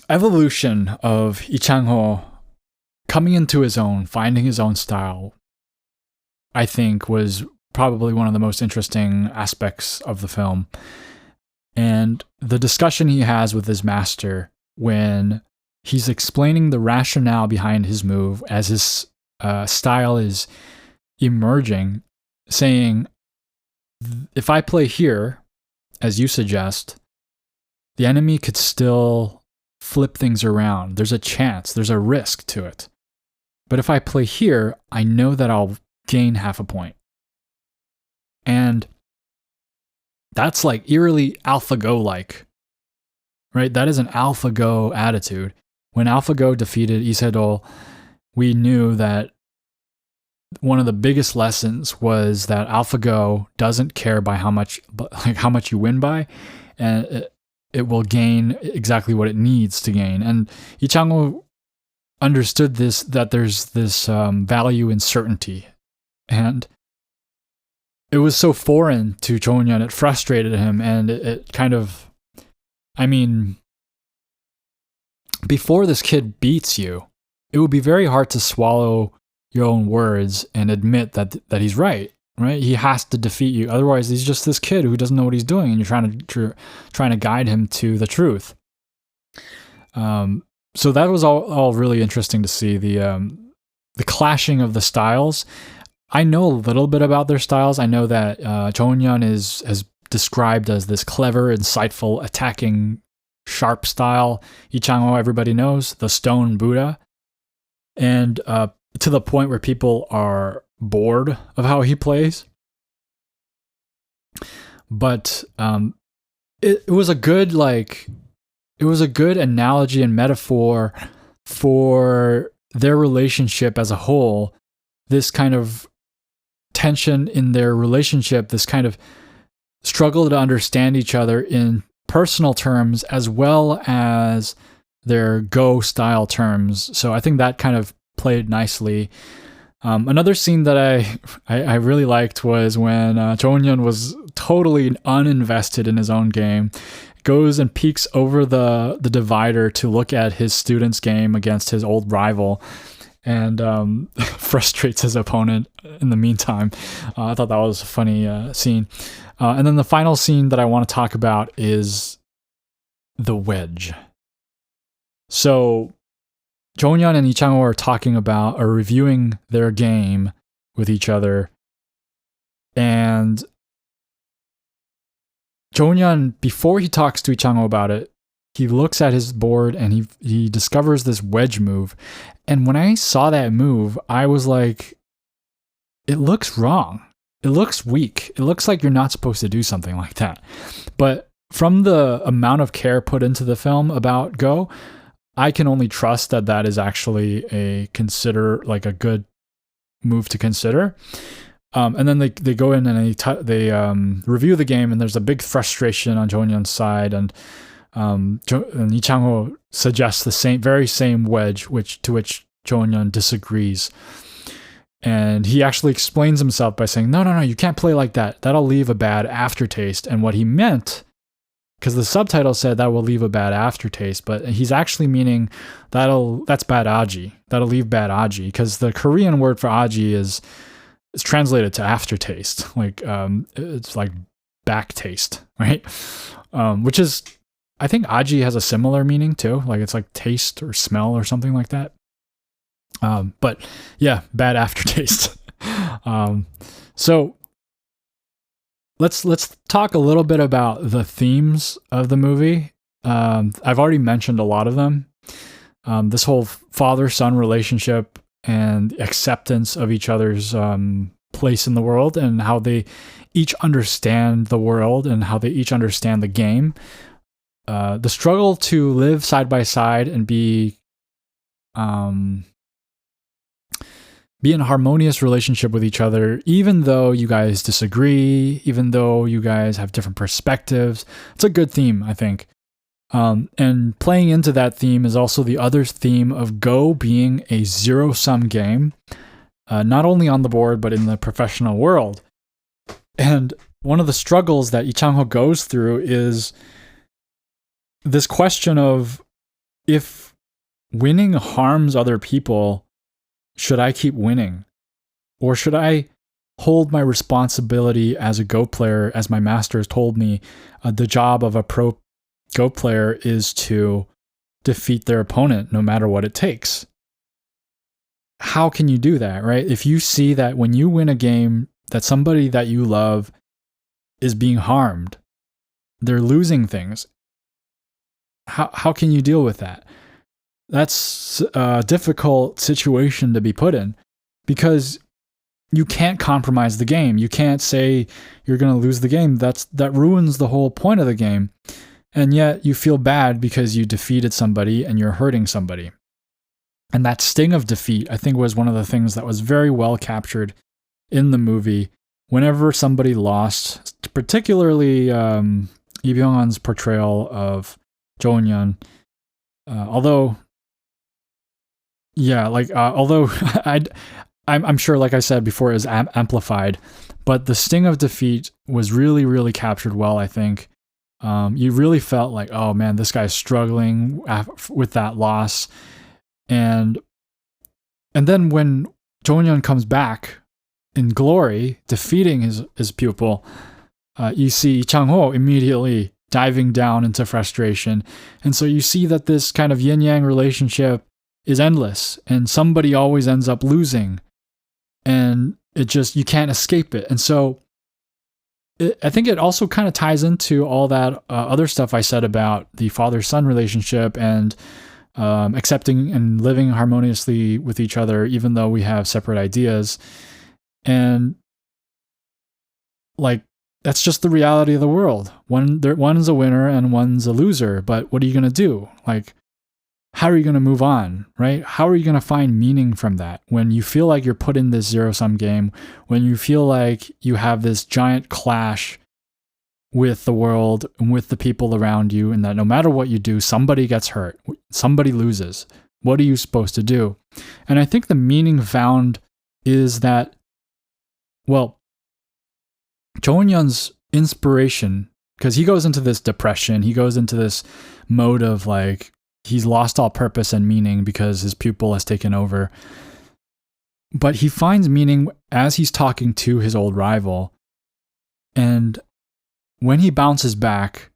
evolution of Lee Chang-ho coming into his own, finding his own style, I think was probably one of the most interesting aspects of the film. And the discussion he has with his master when he's explaining the rationale behind his move as his style is emerging, saying, if I play here, as you suggest, the enemy could still flip things around. There's a chance, there's a risk to it. But if I play here, I know that I'll gain half a point. And that's like eerily AlphaGo-like, right? That is an AlphaGo attitude. When AlphaGo defeated Lee Sedol, we knew that one of the biggest lessons was that AlphaGo doesn't care by how much you win by, and it will gain exactly what it needs to gain. And Lee Chang-ho understood this, that there's this value in certainty. And it was so foreign to Cho Hun-hyun, it frustrated him, and it kind of, I mean, before this kid beats you, it would be very hard to swallow your own words and admit that he's right? He has to defeat you. Otherwise, he's just this kid who doesn't know what he's doing, and you're trying to guide him to the truth. So that was all really interesting to see, the clashing of the styles. I know a little bit about their styles. I know that Cho Hun-hyun is described as this clever, insightful, attacking, sharp style. Lee Chang-ho, everybody knows, the stone Buddha. And to the point where people are bored of how he plays. But it was a good analogy and metaphor for their relationship as a whole. This kind of tension in their relationship, this kind of struggle to understand each other in personal terms as well as their Go style terms. So I think that kind of played nicely. Another scene that I really liked was when Cho Hun-hyun was totally uninvested in his own game, goes and peeks over the divider to look at his student's game against his old rival, and frustrates his opponent in the meantime. I thought that was a funny scene. And then the final scene that I want to talk about is the wedge. So Cho Hun-hyun and Lee Chang-ho are reviewing their game with each other, and Cho Hun-hyun, before he talks to Lee Chang-ho about it, he looks at his board and he discovers this wedge move. And when I saw that move, I was like, it looks wrong. It looks weak. It looks like you're not supposed to do something like that. But from the amount of care put into the film about Go, I can only trust that is actually a good move to consider. And then they go in and they review the game, and there's a big frustration on Cho Hun-hyun's side, and Lee Chang-ho suggests the very same wedge, to which Cho Hun-hyun disagrees. And he actually explains himself by saying, no, you can't play like that. That'll leave a bad aftertaste. And what he meant, because the subtitle said that will leave a bad aftertaste, but he's actually meaning that's bad aji. That'll leave bad aji, because the Korean word for aji is translated to aftertaste. It's like back taste, right? Which is, I think aji has a similar meaning too. Like it's like taste or smell or something like that. But yeah, bad aftertaste. So let's talk a little bit about the themes of the movie. I've already mentioned a lot of them. This whole father-son relationship and acceptance of each other's place in the world, and how they each understand the world and how they each understand the game. The struggle to live side by side and be in a harmonious relationship with each other, even though you guys disagree, even though you guys have different perspectives. It's a good theme, I think. And playing into that theme is also the other theme of Go being a zero-sum game, not only on the board, but in the professional world. And one of the struggles that Lee Chang-ho goes through is this question of, if winning harms other people, should I keep winning? Or should I hold my responsibility as a Go player, as my master has told me, the job of a pro Go player is to defeat their opponent no matter what it takes? How can you do that, right? If you see that when you win a game, that somebody that you love is being harmed, they're losing things, how can you deal with that? That's a difficult situation to be put in, because you can't compromise the game. You can't say you're going to lose the game. That ruins the whole point of the game. And yet you feel bad because you defeated somebody and you're hurting somebody. And that sting of defeat, I think, was one of the things that was very well captured in the movie. Whenever somebody lost, particularly Lee Byung-hun's portrayal of Hun-hyun, although I'm sure, like I said before, it was amplified, but the sting of defeat was really, really captured well, I think. You really felt like, oh man, this guy's struggling with that loss. And then when Hun-hyun comes back in glory, defeating his pupil, you see Chang-ho immediately diving down into frustration. And so you see that this kind of yin-yang relationship is endless, and somebody always ends up losing, and you can't escape it. And so I think it also kind of ties into all that other stuff I said about the father-son relationship and accepting and living harmoniously with each other, even though we have separate ideas. And like, that's just the reality of the world. One's a winner and one's a loser, but what are you going to do? Like, how are you going to move on, right? How are you going to find meaning from that when you feel like you're put in this zero-sum game, when you feel like you have this giant clash with the world and with the people around you, and that no matter what you do, somebody gets hurt, somebody loses. What are you supposed to do? And I think the meaning found is that, well, Hun-hyun's inspiration, because he goes into this depression, he goes into this mode of like, he's lost all purpose and meaning because his pupil has taken over. But he finds meaning as he's talking to his old rival. And when he bounces back,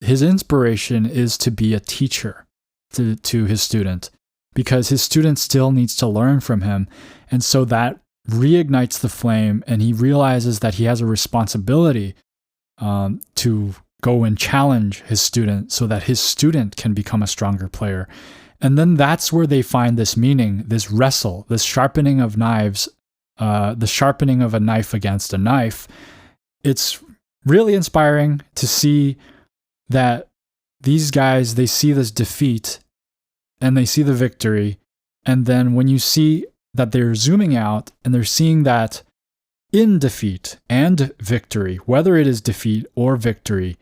his inspiration is to be a teacher to his student, because his student still needs to learn from him. And so that reignites the flame, and he realizes that he has a responsibility to go and challenge his student so that his student can become a stronger player. And then that's where they find this meaning, this wrestle, this sharpening of knives, the sharpening of a knife against a knife. It's really inspiring to see that these guys, they see this defeat and they see the victory. And then when you see that they're zooming out and they're seeing that in defeat and victory, whether it is defeat or victory,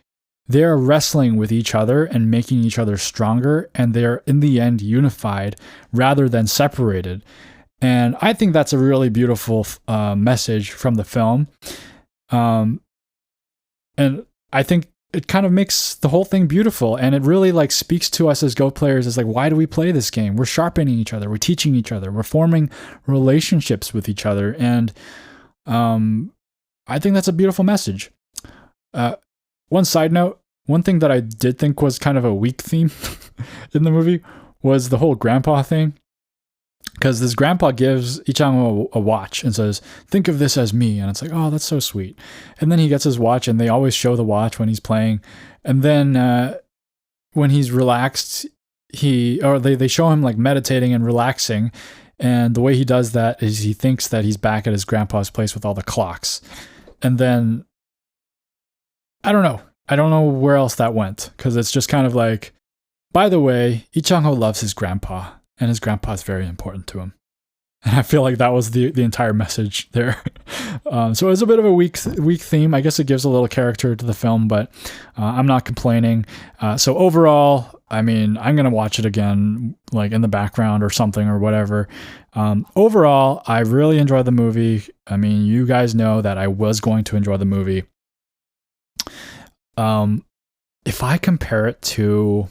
they're wrestling with each other and making each other stronger, and they're in the end unified rather than separated. And I think that's a really beautiful message from the film. And I think it kind of makes the whole thing beautiful, and it really like speaks to us as Go players as like, why do we play this game? We're sharpening each other, we're teaching each other, we're forming relationships with each other. And I think that's a beautiful message. One side note, one thing that I did think was kind of a weak theme in the movie was the whole grandpa thing. because this grandpa gives Lee Chang-ho a watch and says, "Think of this as me," and it's like, oh, that's so sweet. And then he gets his watch, and they always show the watch when he's playing, and then when he's relaxed, they show him like meditating and relaxing, and the way he does that is he thinks that he's back at his grandpa's place with all the clocks, and then I don't know where else that went, because it's just kind of like, by the way, Lee Chang-ho loves his grandpa, and his grandpa is very important to him. And I feel like that was the entire message there. So it was a bit of a weak theme. I guess it gives a little character to the film, but I'm not complaining. So overall, I mean, I'm going to watch it again, like in the background or something or whatever. Overall, I really enjoyed the movie. I mean, you guys know that I was going to enjoy the movie. If I compare it to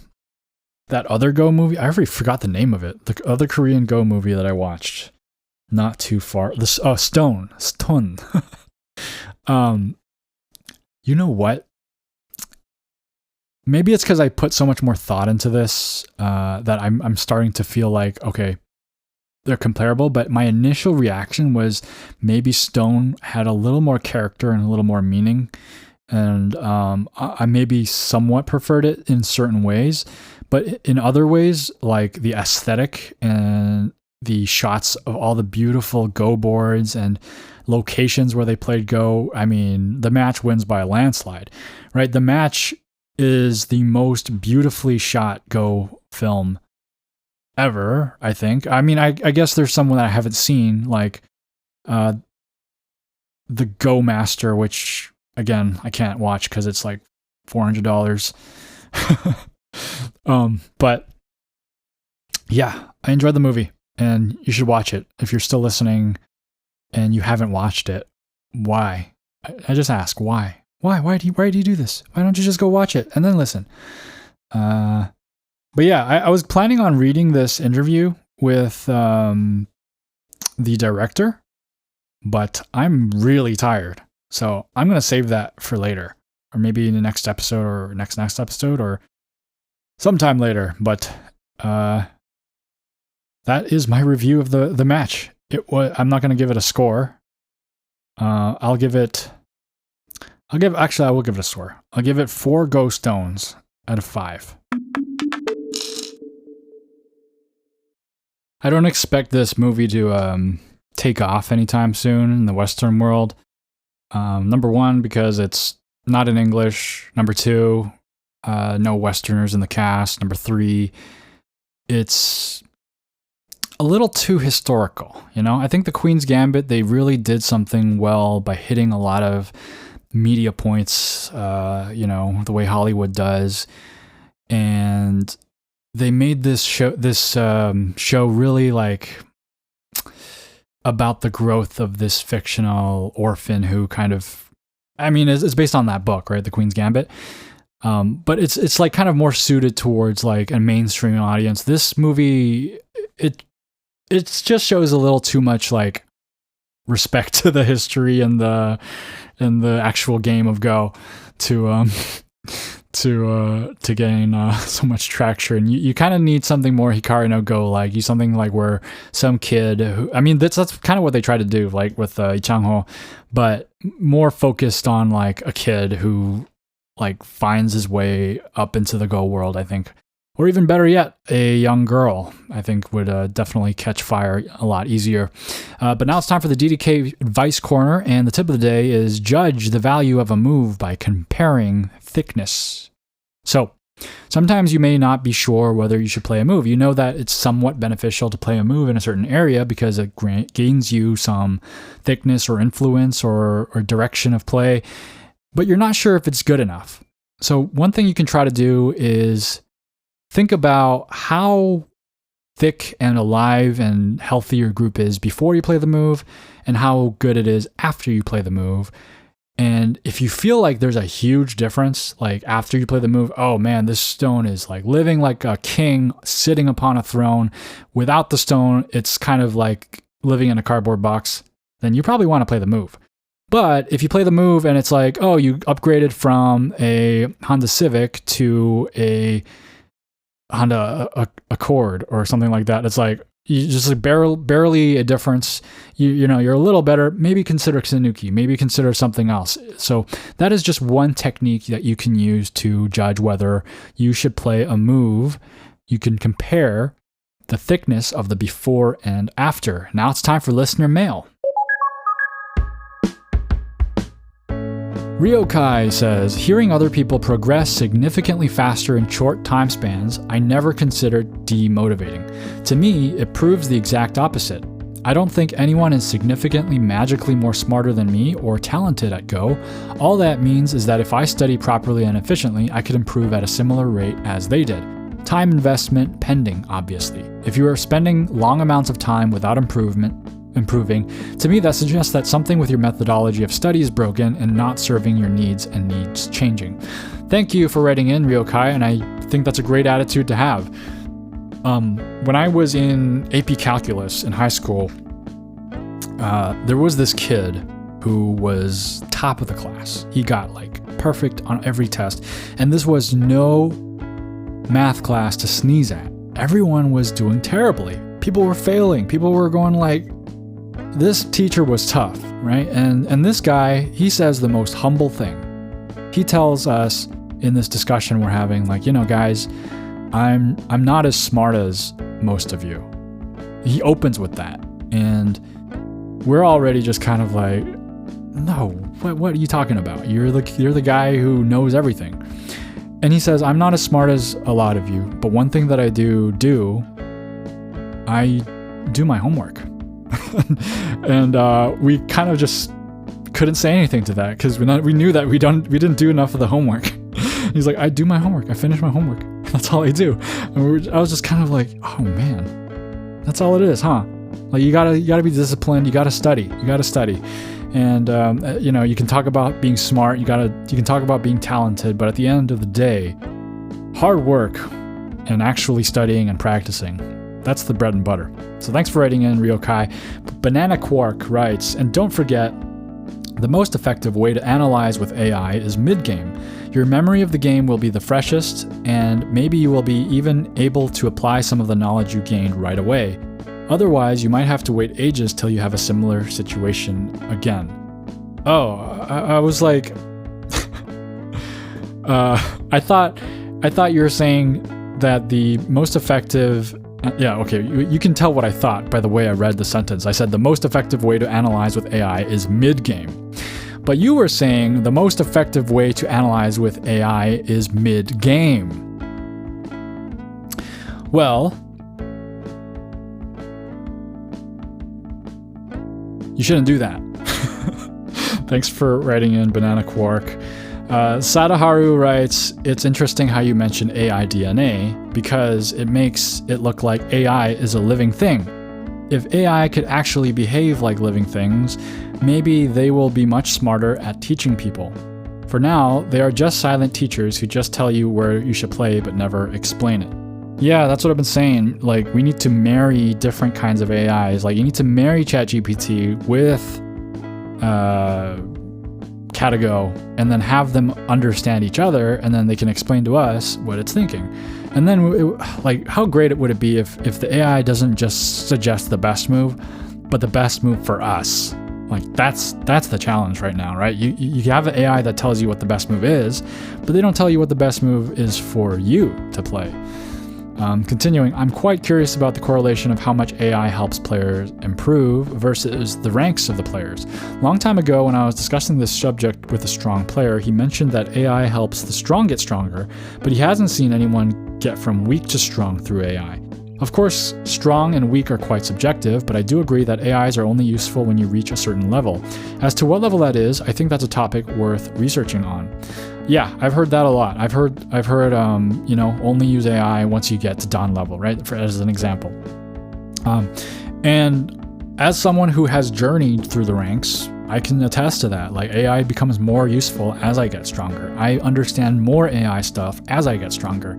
that other Go movie, I already forgot the name of it. The other Korean Go movie that I watched not too far. Stone. You know what? Maybe it's because I put so much more thought into this that I'm starting to feel like, okay, they're comparable. But my initial reaction was maybe Stone had a little more character and a little more meaning. And I maybe somewhat preferred it in certain ways, but in other ways, like the aesthetic and the shots of all the beautiful Go boards and locations where they played Go, I mean, the match wins by a landslide, right? The match is the most beautifully shot Go film ever, I think. I mean, I guess there's some that I haven't seen, like the Go Master, which... Again, I can't watch because it's like $400. But yeah, I enjoyed the movie, and you should watch it. If you're still listening and you haven't watched it, why? I just ask, why? Why do you do this? Why don't you just go watch it and then listen? But yeah, I was planning on reading this interview with the director, but I'm really tired. So I'm going to save that for later, or maybe in the next episode or next episode or sometime later. But that is my review of the match. I'm not going to give it a score. I will give it a score. I'll give it 4 Go Stones out of 5. I don't expect this movie to take off anytime soon in the Western world. Number 1, because it's not in English. Number 2, no Westerners in the cast. Number 3, it's a little too historical. You know, I think The Queen's Gambit, they really did something well by hitting a lot of media points, the way Hollywood does. And they made this show really like about the growth of this fictional orphan who kind of, I mean, it's based on that book, right? The Queen's Gambit. But it's like kind of more suited towards like a mainstream audience. This movie, it just shows a little too much like respect to the history and the actual game of Go to gain so much traction. You kind of need something more Hikari no Go, like something like where some kid who, I mean, that's kind of what they try to do, like with Lee Chang-ho, but more focused on like a kid who like finds his way up into the Go world, I think. Or even better yet, a young girl, I think, would definitely catch fire a lot easier. But now it's time for the DDK Advice Corner, and the tip of the day is judge the value of a move by comparing thickness. So, sometimes you may not be sure whether you should play a move. You know that it's somewhat beneficial to play a move in a certain area because it gains you some thickness or influence or direction of play, but you're not sure if it's good enough. So, one thing you can try to do is think about how thick and alive and healthy your group is before you play the move and how good it is after you play the move. And if you feel like there's a huge difference, like after you play the move, oh man, this stone is like living like a king sitting upon a throne. Without the stone, it's kind of like living in a cardboard box. Then you probably want to play the move. But if you play the move and it's like, oh, you upgraded from a Honda Civic to a Honda Accord or something like that, it's like You just like barely a difference. You're a little better. Maybe consider Sanuki. Maybe consider something else. So that is just one technique that you can use to judge whether you should play a move. You can compare the thickness of the before and after. Now it's time for listener mail. Ryokai says, hearing other people progress significantly faster in short time spans, I never considered demotivating. To me, it proves the exact opposite. I don't think anyone is significantly magically more smarter than me or talented at Go. All that means is that if I study properly and efficiently, I could improve at a similar rate as they did. Time investment pending, obviously. If you are spending long amounts of time without improving, to me that suggests that something with your methodology of study is broken and not serving your needs and needs changing. Thank you for writing in, Ryokai, and I think that's a great attitude to have. When I was in AP Calculus in high school, there was this kid who was top of the class. He got like perfect on every test, and this was no math class to sneeze at. Everyone was doing terribly. People were failing. People were going like, this teacher was tough, right? And this guy, he says the most humble thing. He tells us in this discussion we're having, like, guys, I'm not as smart as most of you. He opens with that, and we're already just kind of like, no, what are you talking about? You're the guy who knows everything. And he says, I'm not as smart as a lot of you, but one thing that I do, I do my homework. And we kind of just couldn't say anything to that because we knew that we didn't do enough of the homework. He's like, I do my homework. I finish my homework. That's all I do. And I was just kind of like, oh man, that's all it is, huh? Like you gotta be disciplined. You gotta study. And you can talk about being smart. You can talk about being talented. But at the end of the day, hard work and actually studying and practicing, that's the bread and butter. So thanks for writing in, Ryokai. Banana Quark writes, and don't forget, the most effective way to analyze with AI is mid-game. Your memory of the game will be the freshest, and maybe you will be even able to apply some of the knowledge you gained right away. Otherwise, you might have to wait ages till you have a similar situation again. Oh, I was like, I thought you were saying that the most effective. Yeah, okay, you can tell what I thought by the way I read the sentence. I said the most effective way to analyze with AI is mid-game. But you were saying the most effective way to analyze with AI is mid-game. Well, you shouldn't do that. Thanks for writing in, Banana Quark. Sadaharu writes, it's interesting how you mention AI DNA because it makes it look like AI is a living thing. If AI could actually behave like living things, maybe they will be much smarter at teaching people. For now, they are just silent teachers who just tell you where you should play but never explain it. Yeah, that's what I've been saying. Like, we need to marry different kinds of AIs. Like, you need to marry ChatGPT with Catago and then have them understand each other, and then they can explain to us what it's thinking. And then how great would it be if the AI doesn't just suggest the best move, but the best move for us. Like that's the challenge right now, right? You have an AI that tells you what the best move is, but they don't tell you what the best move is for you to play. Continuing, I'm quite curious about the correlation of how much AI helps players improve versus the ranks of the players. Long time ago, when I was discussing this subject with a strong player, he mentioned that AI helps the strong get stronger, but he hasn't seen anyone get from weak to strong through AI. Of course, strong and weak are quite subjective, but I do agree that AIs are only useful when you reach a certain level. As to what level that is, I think that's a topic worth researching on. Yeah, I've heard that a lot. I've heard, only use AI once you get to Dawn level, right? As an example. And as someone who has journeyed through the ranks, I can attest to that. Like, AI becomes more useful as I get stronger. I understand more AI stuff as I get stronger.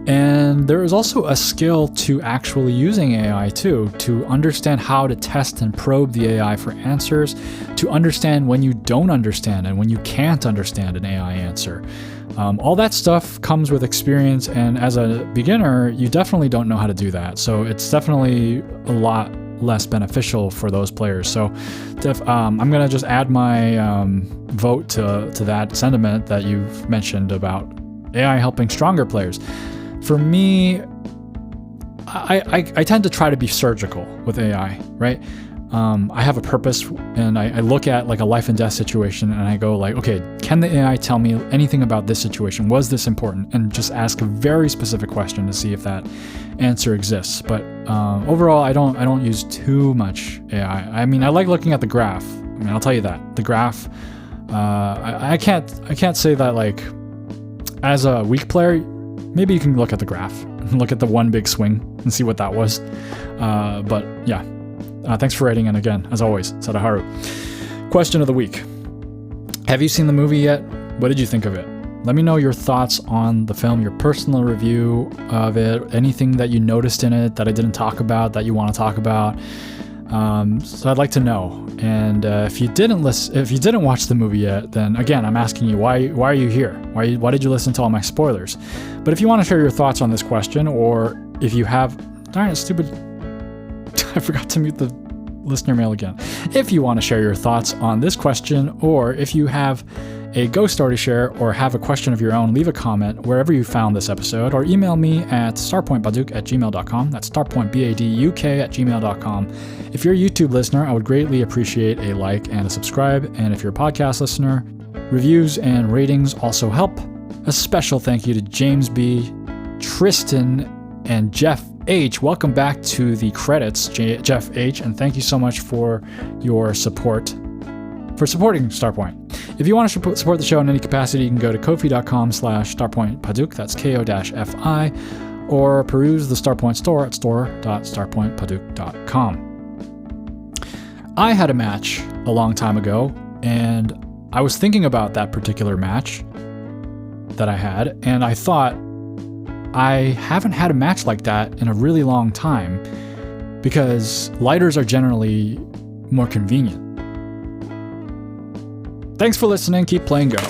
And there is also a skill to actually using AI too, to understand how to test and probe the AI for answers, to understand when you don't understand and when you can't understand an AI answer. All that stuff comes with experience, and as a beginner, you definitely don't know how to do that. So it's definitely a lot less beneficial for those players. So I'm going to just add my vote to that sentiment that you've mentioned about AI helping stronger players. For me, I tend to try to be surgical with AI, right? I have a purpose, and I look at like a life and death situation, and I go like, okay, can the AI tell me anything about this situation? Was this important? And just ask a very specific question to see if that answer exists. But overall, I don't use too much AI. I mean, I like looking at the graph. I mean, I'll tell you that the graph. I can't say that like as a weak player. Maybe you can look at the graph and look at the one big swing and see what that was. But yeah, thanks for writing in again, as always, Sadaharu. Question of the week. Have you seen the movie yet? What did you think of it? Let me know your thoughts on the film, your personal review of it, anything that you noticed in it that I didn't talk about that you want to talk about. So I'd like to know. And if you didn't watch the movie yet, then again, I'm asking you, why are you here? Why did you listen to all my spoilers? But if you want to share your thoughts on this question, or if you have, darn it, stupid, I forgot to mute the listener mail again. If you want to share your thoughts on this question, or if you have a ghost story to share or have a question of your own, leave a comment wherever you found this episode, or email me at starpointbaduk@gmail.com. That's starpointbaduk@gmail.com. If you're a YouTube listener, I would greatly appreciate a like and a subscribe. And if you're a podcast listener, reviews and ratings also help. A special thank you to James B., Tristan, and Jeff H. Welcome back to the credits, Jeff H., and thank you so much for your support, for supporting Starpoint. If you want to support the show in any capacity, you can go to ko-fi.com/starpointpaduk, that's ko-fi, or peruse the Starpoint store at store.starpointpaduk.com. I had a match a long time ago, and I was thinking about that particular match that I had, and I thought, I haven't had a match like that in a really long time, because lighters are generally more convenient. Thanks for listening. Keep playing Go.